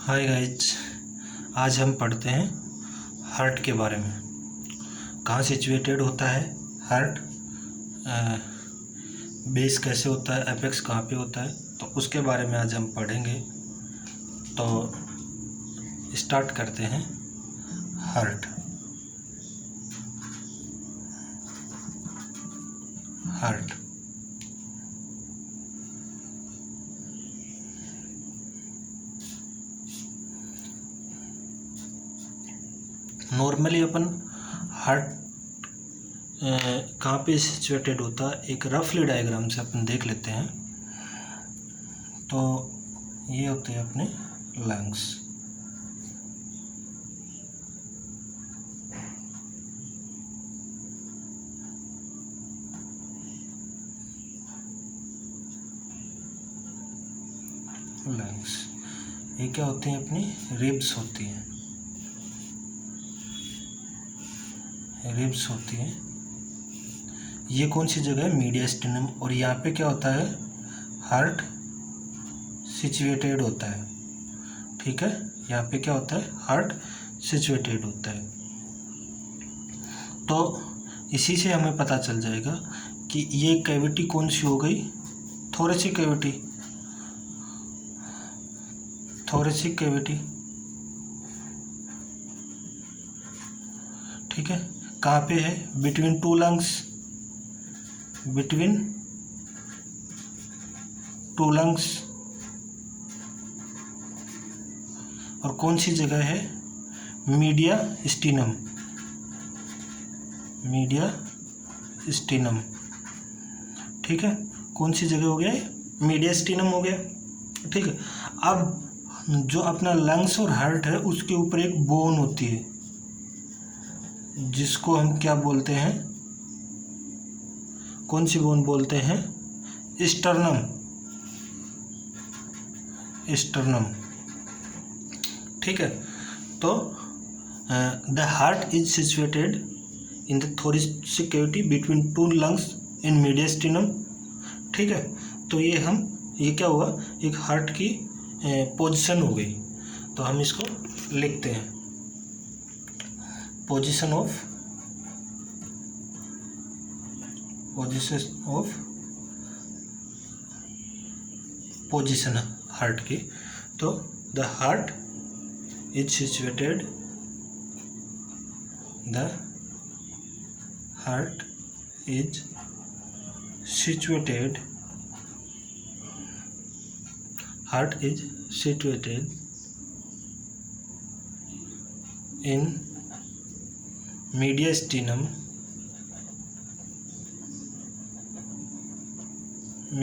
Hi guys, आज हम पढ़ते हैं हार्ट के बारे में। कहाँ सिचुएटेड होता है हार्ट, बेस कैसे होता है, एपेक्स कहाँ पे होता है, तो उसके बारे में आज हम पढ़ेंगे। तो स्टार्ट करते हैं। हार्ट हार्ट नॉर्मली अपन हार्ट कहाँ पे सिचुएटेड होता है, एक रफली डायग्राम से अपन देख लेते हैं। तो ये होते हैं अपने लंग्स। लंग्स ये क्या होते हैं, अपनी रिब्स होती हैं। रिब्स होती हैं। ये कौन सी जगह है, मीडियास्टिनम। और यहाँ पे क्या होता है, हार्ट सिचुएटेड होता है। ठीक है, यहाँ पे क्या होता है, हार्ट सिचुएटेड होता है। तो इसी से हमें पता चल जाएगा कि ये कैविटी कौन सी हो गई, थोरेसिक कैविटी। थोरेसिक कैविटी, ठीक है। कहाँ पे है, between two lungs, between two lungs. और कौन सी जगह है, मीडिया स्टीनम। मीडिया स्टीनम, ठीक है। कौन सी जगह हो गया, मीडिया स्टीनम हो गया, ठीक है। अब जो अपना लंग्स और हार्ट है, उसके ऊपर एक बोन होती है, जिसको हम क्या बोलते हैं, कौन सी बोन बोलते हैं, स्टर्नम। स्टर्नम, ठीक है। तो the heart is situated in the thoracic cavity between two lungs in mediastinum, ठीक है। तो ये क्या हुआ, एक हार्ट की पोजीशन हो गई। तो हम इसको लिखते हैं, पोजीशन ऑफ पोजीशन हार्ट की। तो the heart is situated, the heart is situated, heart is situated in mediastinum,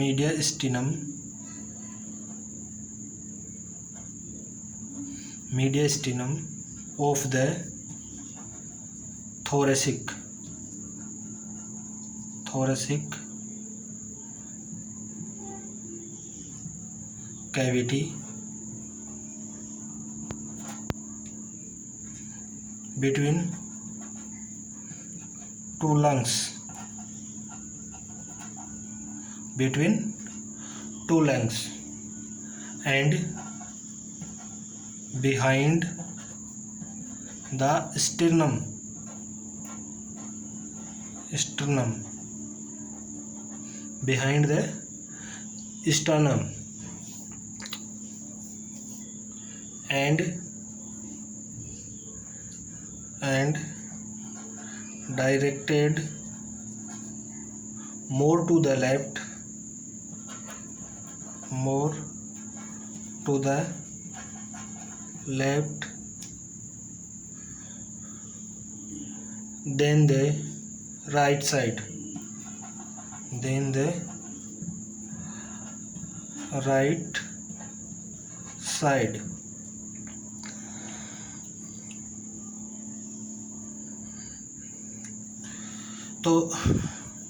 mediastinum of the thoracic cavity between two lungs, and behind the sternum, behind the sternum, and directed more to the left, than the right side, तो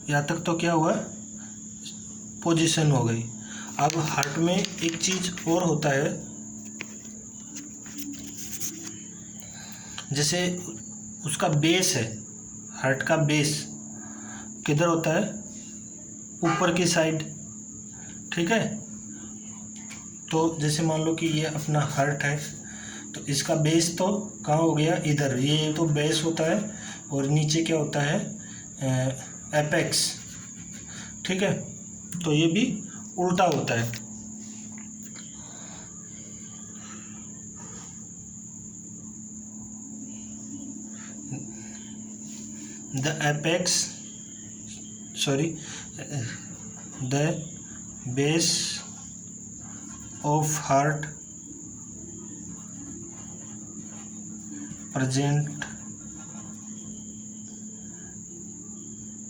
यहाँ तक तो क्या हुआ, position हो गई। अब heart में एक चीज और होता है, जैसे उसका बेस है, हार्ट का बेस किधर होता है, ऊपर की साइड, ठीक है। तो जैसे मान लो कि ये अपना हार्ट है, तो इसका बेस तो कहाँ हो गया, इधर, ये तो बेस होता है और नीचे क्या होता है, एपेक्स। ठीक है, तो ये भी उल्टा होता है। The apex, sorry, the base of heart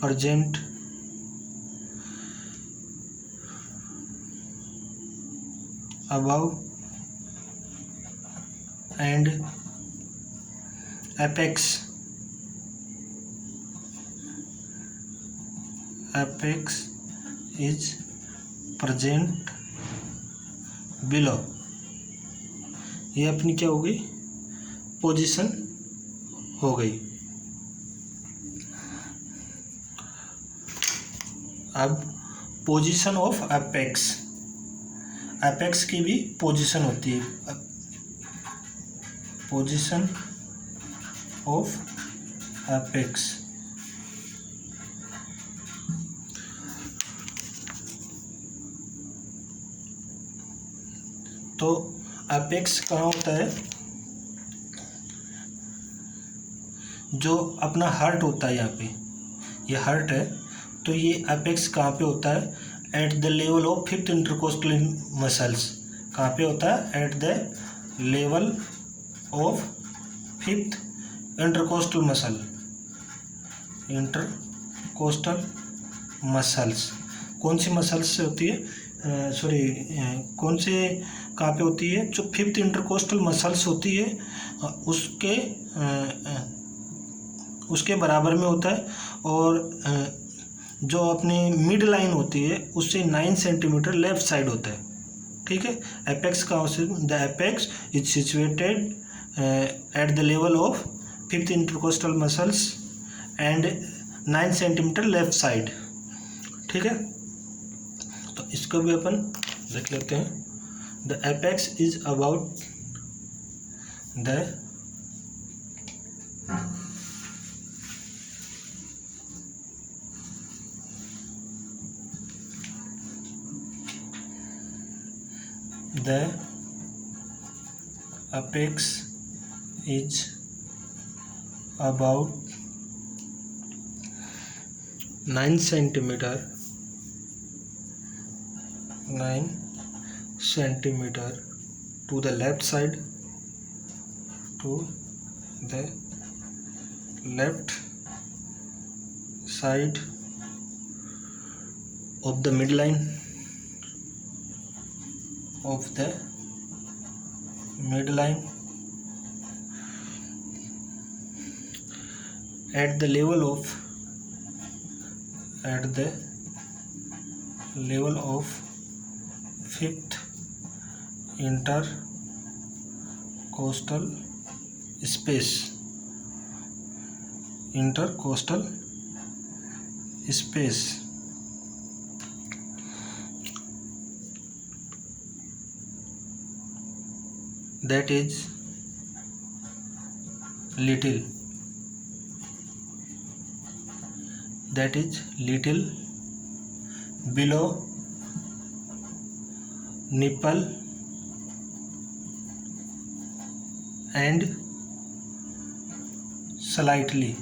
present above and apex is present below। ये अपनी क्या हो गई, पोजीशन हो गई। अब पोजीशन ऑफ एपेक्स, एपेक्स की भी पोजीशन होती है, पोजीशन ऑफ एपेक्स। तो एपेक्स कहाँ होता है, जो अपना हार्ट होता है, यहाँ पे ये हार्ट है, तो ये एपेक्स कहाँ पे होता है, at the level of fifth intercostal muscles. कहाँ पे होता है, at the level of fifth intercostal muscle, intercostal muscles. कौन सी मसल्स से होती है, सॉरी, कौन से कहाँ पे होती है, जो फिफ्थ इंटरकोस्टल मसल्स होती है उसके बराबर में होता है। और जो अपनी मिड लाइन होती है उससे 9 सेंटीमीटर लेफ्ट साइड होता है। ठीक है, एपेक्स का, the apex is situated at the level of fifth intercostal muscles and 9 centimetre left side. ठीक है, तो इसको भी अपन देख लेते हैं। The apex is about the apex is about 9 centimeter to the left side, of the midline at the level of fifth intercostal space, that is little below nipple and slightly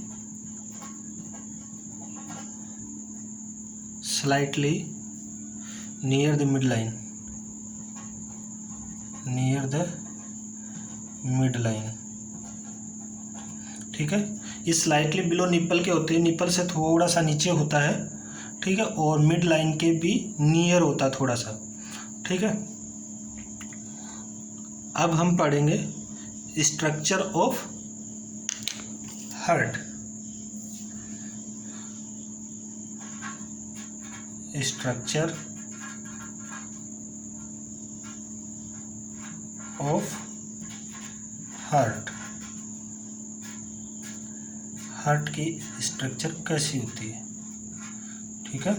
near the midline, ठीक है। ये slightly below nipple के होते हैं, nipple से थोड़ा सा नीचे होता है, ठीक है, और मिड लाइन के भी नियर होता है थोड़ा सा, ठीक है। अब हम पढ़ेंगे structure of heart. Structure of heart, heart की स्ट्रक्चर कैसी होती है, ठीक है।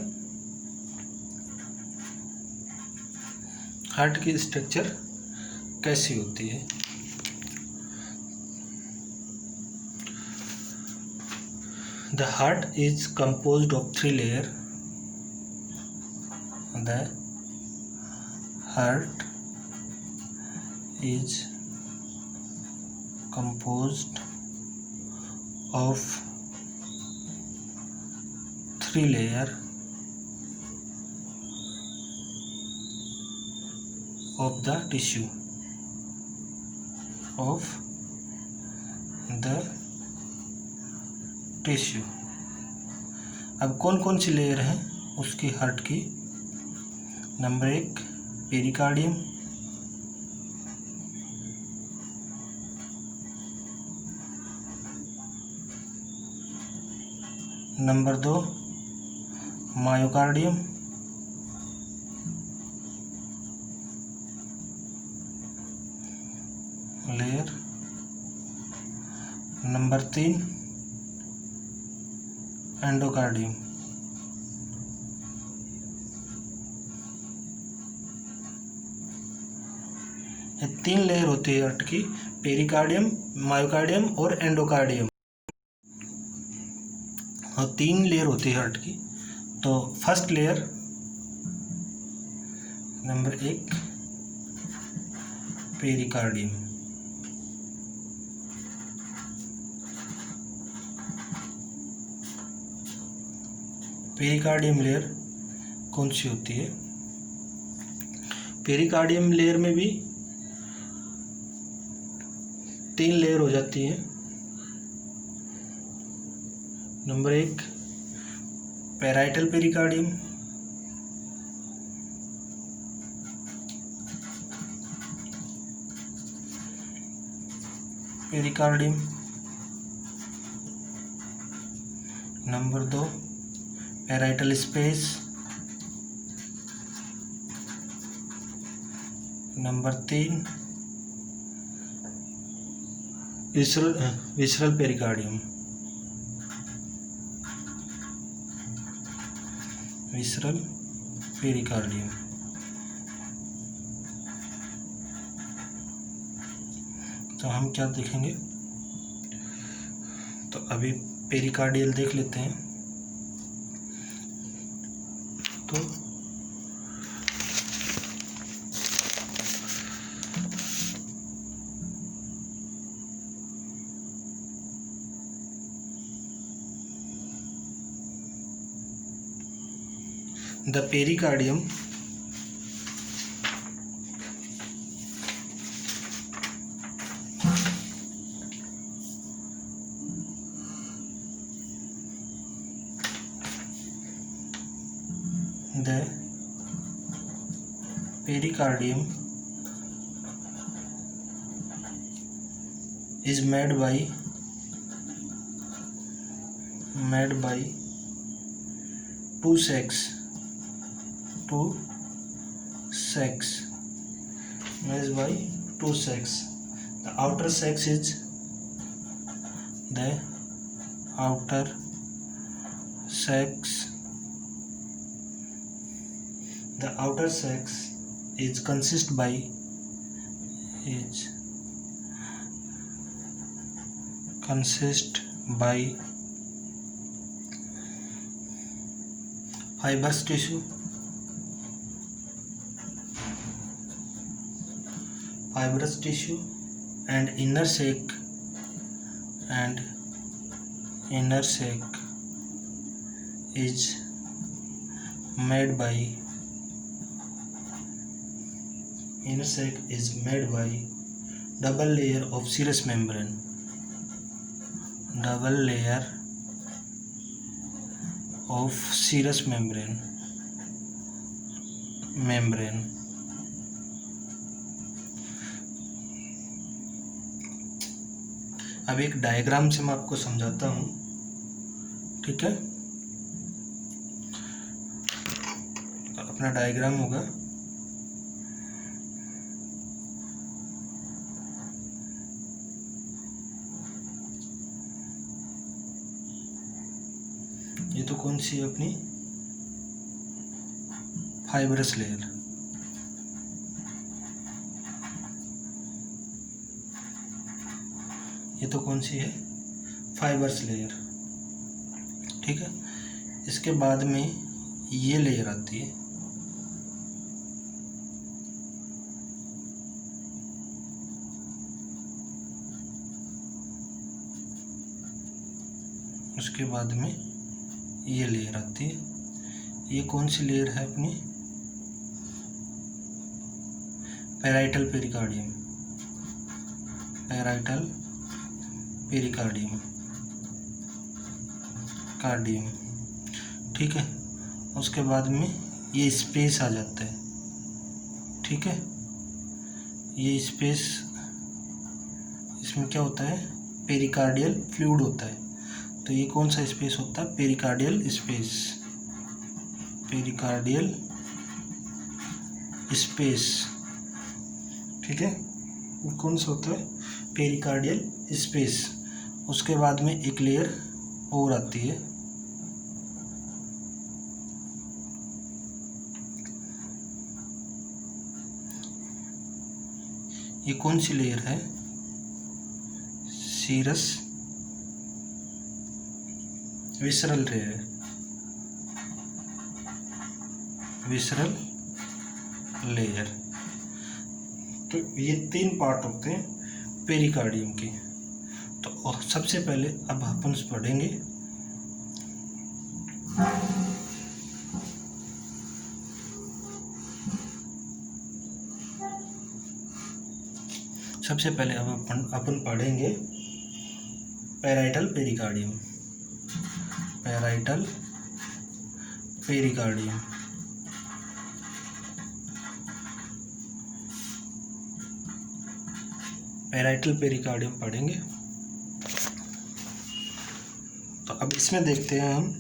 हार्ट की स्ट्रक्चर कैसी होती है, The heart is composed of 3 layers. The heart is composed of 3 layers of the tissue अब कौन कौन सी लेयर हैं उसकी हार्ट की? Number 1 pericardium, number 2 myocardium, layer, number 3 endocardium. ये 3 लेयर होती है हार्ट की, पेरिकार्डियम, मायोकार्डियम और एंडोकार्डियम, और 3 लेयर होती है हार्ट की। तो first layer number 1 pericardium, pericardium layer कौन सी होती है? पेरिकार्डियम लेयर में भी 3 लेयर हो जाती है। Number 1 parietal pericardium, number 2 parietal space, number 3 visceral pericardium, तो हम क्या देखेंगे? तो अभी पेरिकार्डियल देख लेते हैं। तो the pericardium is made by two sacs, made by two sacs. The outer sac is consist by fibrous tissue and inner sac is made by double layer of serous membrane, अब एक diagram से मैं आपको समझाता हूँ, ठीक है? तो अपना डायग्राम होगा, ये तो कौन सी है अपनी फाइब्रस लेयर, ये तो कौन सी है फाइबर्स लेयर। ठीक है। इसके बाद में ये लेयर आती है, उसके बाद में ये लेयर आती है। ये कौन सी लेयर है अपनी? Parietal pericardium, parietal pericardium, cardium, ठीक है। उसके बाद में ये स्पेस आ जाता है, ठीक है। ये स्पेस, इसमें क्या होता है? पेरिकार्डियल फ्लूइड होता है। तो ये कौन सा स्पेस होता है? पेरिकार्डियल स्पेस, पेरिकार्डियल स्पेस, ठीक है। कौन सा होता है? Pericardial space. उसके बाद में एक लेयर और आती है, ये कौन सी लेयर है? Serous visceral layer, visceral layer. तो ये 3 पार्ट होते हैं पेरिकार्डियम के। तो सबसे पहले अब अपन पढ़ेंगे अपन पढ़ेंगे parietal pericardium, parietal pericardium. Parietal pericardium पढ़ेंगे। तो अब इसमें देखते हैं हम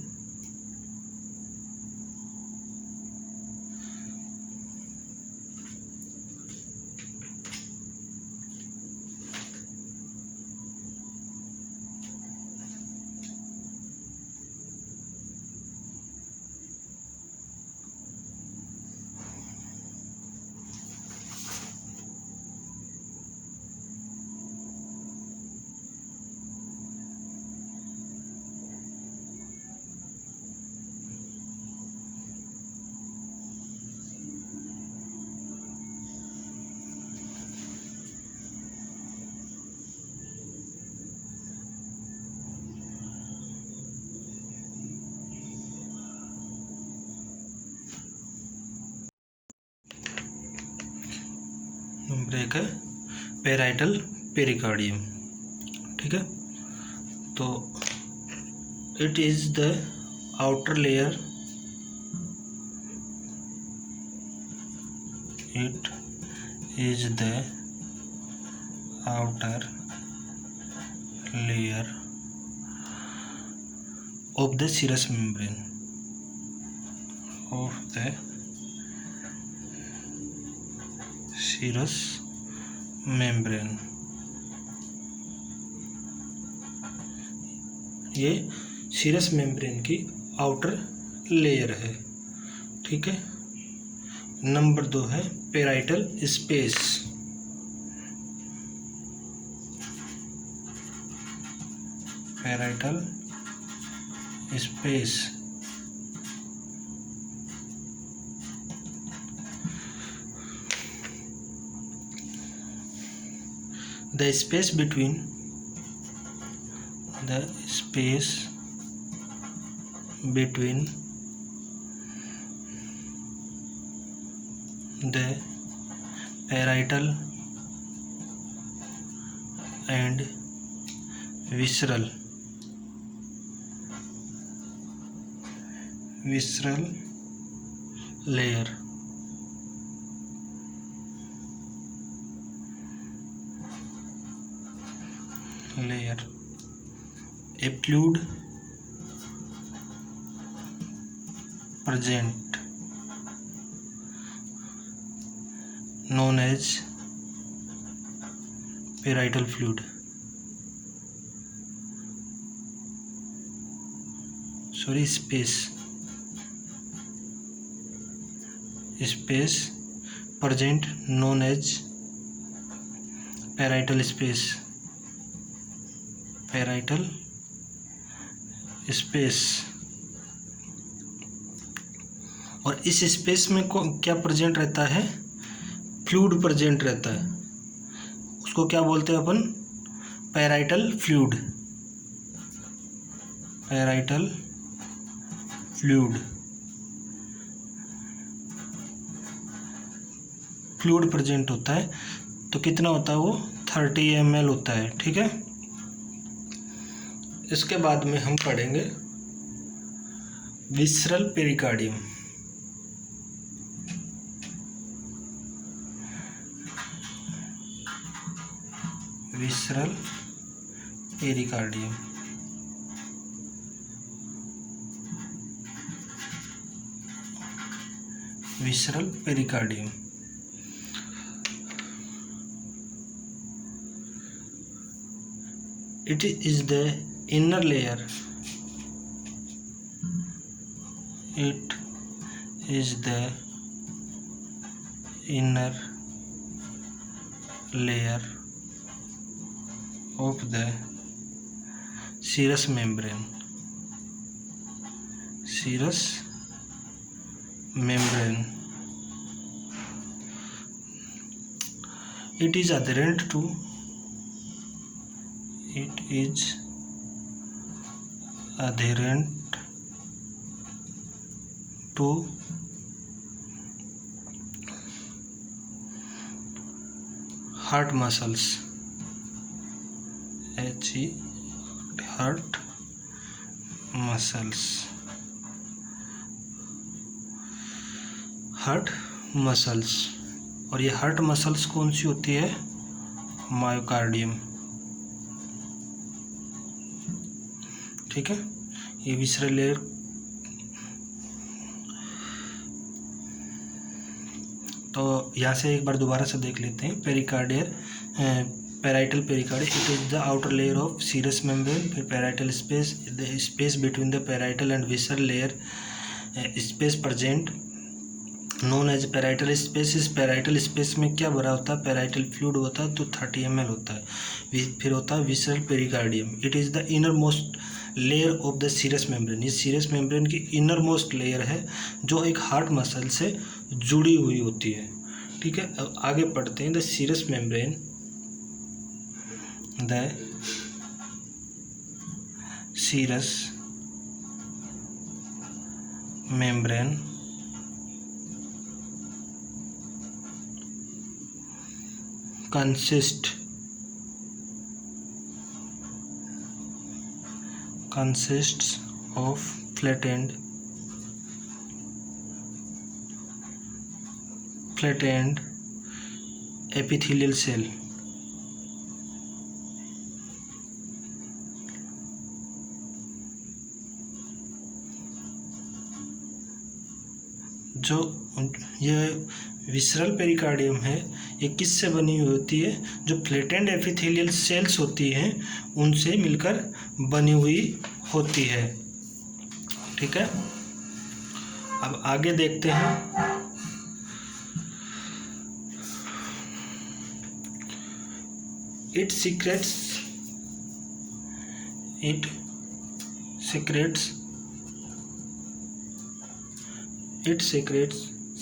ब्रेक है पैराइटल पेरिकार्डियम, ठीक है। तो it is the outer layer, it is the outer layer of the serous membrane, of the serous membrane। ये सीरस मेम्ब्रेन की आउटर लेयर है, ठीक है। नंबर 2 है parietal space, parietal space. The space between the parietal and visceral layer, a fluid present known as parietal fluid, space present known as parietal space, parietal space। और इस space में क्या present रहता है, फ्लूइड प्रेजेंट रहता है, उसको क्या बोलते हैं अपन, parietal fluid, parietal fluid, fluid present होता है। तो कितना होता है वो, 30 ml होता है, ठीक है। इसके बाद में हम पढ़ेंगे visceral pericardium. Visceral pericardium, visceral pericardium. It is the inner layer. It is the inner layer of the serous membrane. Serous membrane. It is adherent to. It is adherent to heart muscles. H-E, heart muscles. Heart muscles, और ये heart muscles कौन सी होती है, myocardium, ठीक है। ये visceral layer, तो यहाँ से एक बार दोबारा से देख लेते हैं। Pericardial, parietal pericardium, it is the outer layer of serous membrane. फिर parietal space, the space between the parietal and visceral layer, space present known as parietal space. इस पैराइटल स्पेस में क्या भरा होता है, पैराइटल फ्लूइड होता है, तो 30 ml होता है। फिर होता है visceral pericardium. It is the inner most layer of the serous membrane. ये सीरस मेम्ब्रेन की इनर मोस्ट लेयर है जो एक हार्ट मसल से जुड़ी हुई होती है, ठीक है। अब आगे पढ़ते हैं। The serous membrane, the serous membrane consists of flattened epithelial cell। जो ये विसरल पेरिकार्डियम है, ये किससे बनी हुई होती है, जो फ्लैटेंड एपिथेलियल सेल्स होती हैं उनसे मिलकर बनी हुई होती है, ठीक है। अब आगे देखते हैं। It secretes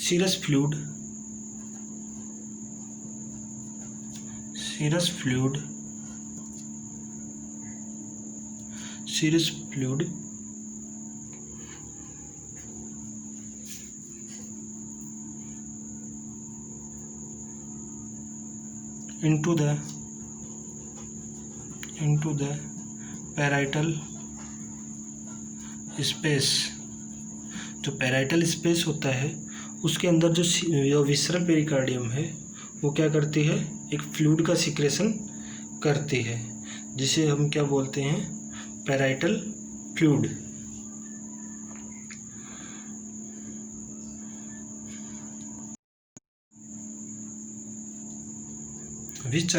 serous fluid, into the parietal space। जो पैराइटल स्पेस होता है उसके अंदर जो विसरल पेरिकार्डियम है वो क्या करती है, एक फ्लूइड का सिक्रेशन करती है, जिसे हम क्या बोलते हैं, parietal fluid. which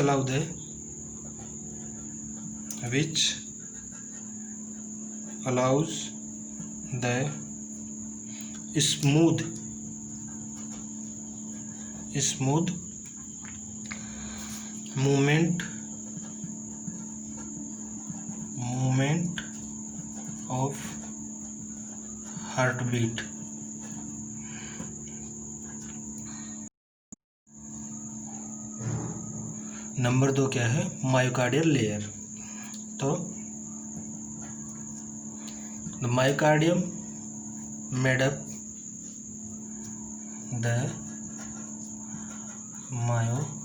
allows the smooth movement of heartbeat। Number 2 क्या है, मायोकार्डियल लेयर। तो the myocardium made up the myocardium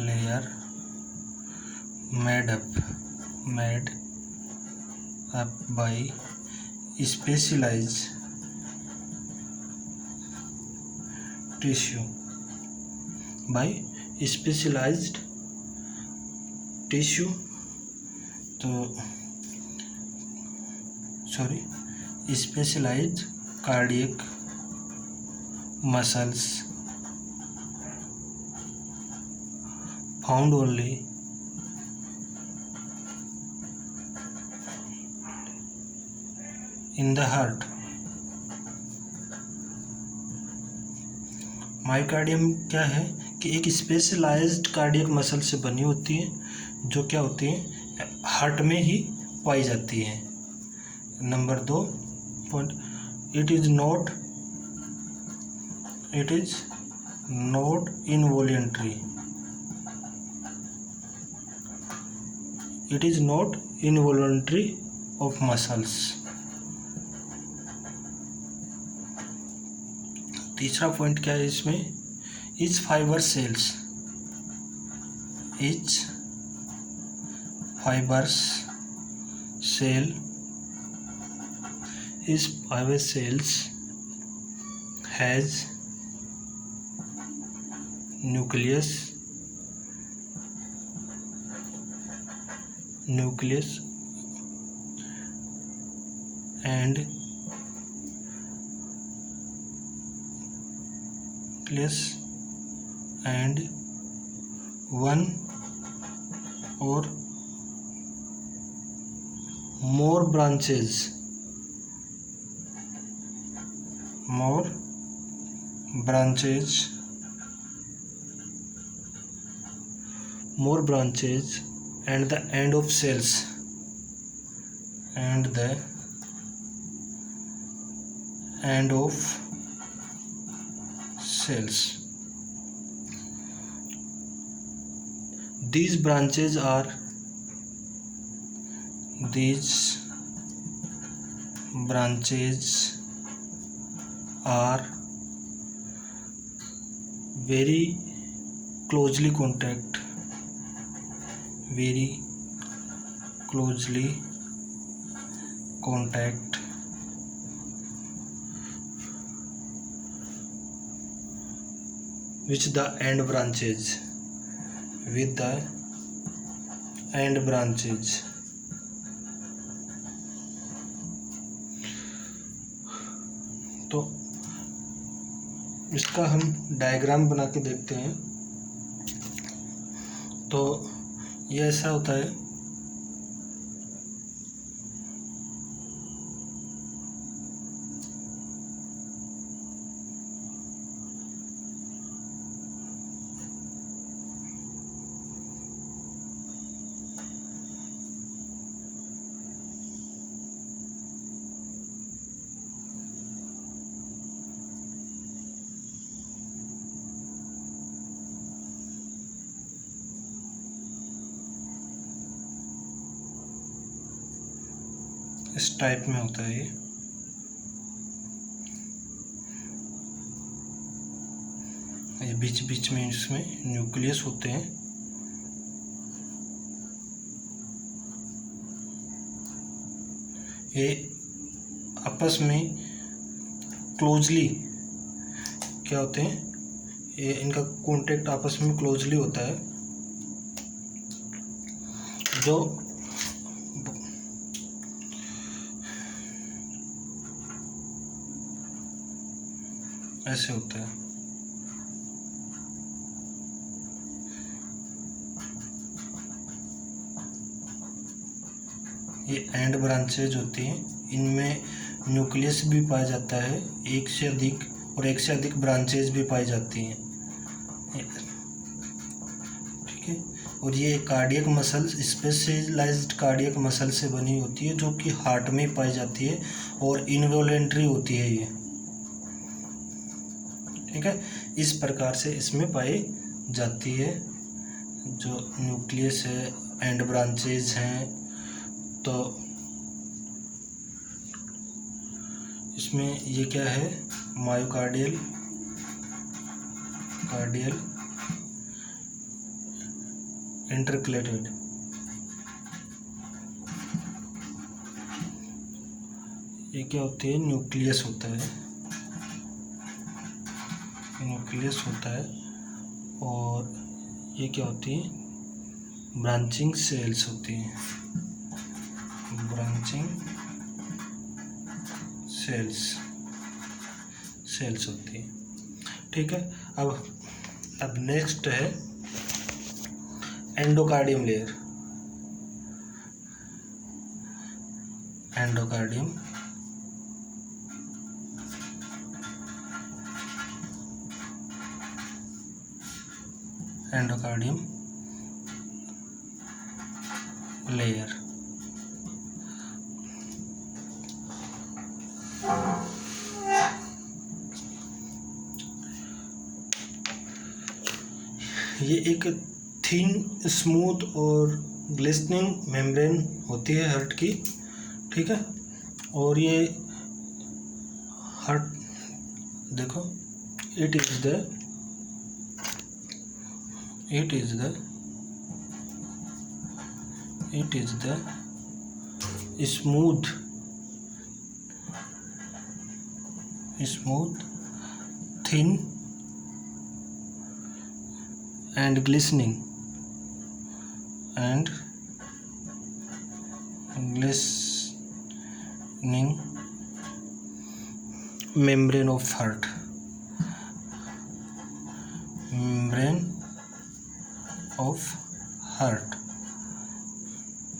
layer made up by specialized tissue तो specialized cardiac muscles found only in the heart। Myocardium क्या है कि एक specialised cardiac muscle से बनी होती है, जो क्या होती है, हार्ट में ही पाई जाती है। Number 2 point, it is not involuntary. It is not involuntary of muscles. तीसरा पॉइंट क्या है इसमें, each fibre cells has nucleus and one or more branches and the end of cells these branches are very closely contact with the end branches तो इसका हम diagram बना के देखते हैं। तो ये ऐसा होता है, इस टाइप में होता है ये बीच बीच में इसमें न्यूक्लियस होते हैं। ये आपस में क्लोजली क्या होते हैं, ये इनका कांटेक्ट आपस में क्लोजली होता है, जो ऐसे होता है। ये एंड ब्रांचेज होती हैं, इनमें न्यूक्लियस भी पाया जाता है, एक से अधिक ब्रांचेज भी पाई जाती हैं, ठीक है। और ये cardiac muscle specialised cardiac muscle से बनी होती है, जो कि हार्ट में पाई जाती है और इनवॉलेंट्री होती है ये, ठीक है, इस प्रकार से इसमें पाई जाती है। जो न्यूक्लियस है, एंड ब्रांचेज हैं, तो इसमें ये क्या है, मायोकार्डियल इंटरकलेटेड, ये क्या होती है, न्यूक्लियस होता है, और ये क्या होती है, ब्रांचिंग सेल्स होती हैं, ब्रांचिंग सेल्स होती है। ठीक है, अब नेक्स्ट है एंडोकार्डियम लेयर। Endocardium layer. ये एक थिन, स्मूथ और ग्लिस्टनिंग मेम्ब्रेन होती है हार्ट की। ठीक है, और ये हार्ट देखो, it is the smooth, thin and glistening membrane of heart,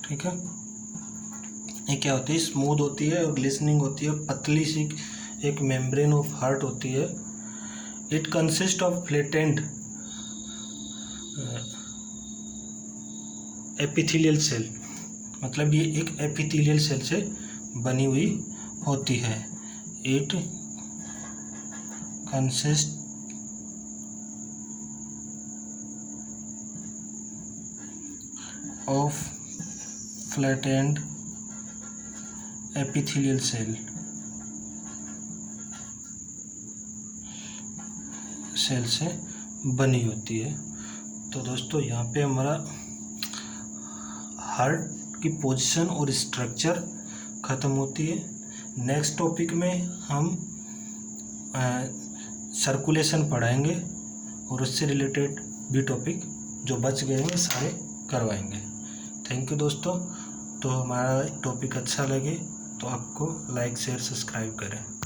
ठीक है, ये क्या होती है, स्मूथ होती है और ग्लिसनिंग होती है, पतली सी एक मेम्ब्रेन ऑफ हार्ट होती है। It consist of flattened epithelial cell, मतलब ये एक एपिथेलियल सेल से बनी हुई होती है। It consist of flattened epithelial cell से बनी होती है। तो दोस्तों यहाँ पे हमारा हार्ट की पोजीशन और स्ट्रक्चर ख़त्म होती है। नेक्स्ट टॉपिक में हम सर्कुलेशन पढ़ाएंगे और उससे रिलेटेड भी टॉपिक जो बच गए हैं सारे करवाएंगे। थैंक यू दोस्तों। तो हमारा टॉपिक अच्छा लगे तो आपको लाइक शेयर सब्सक्राइब करें।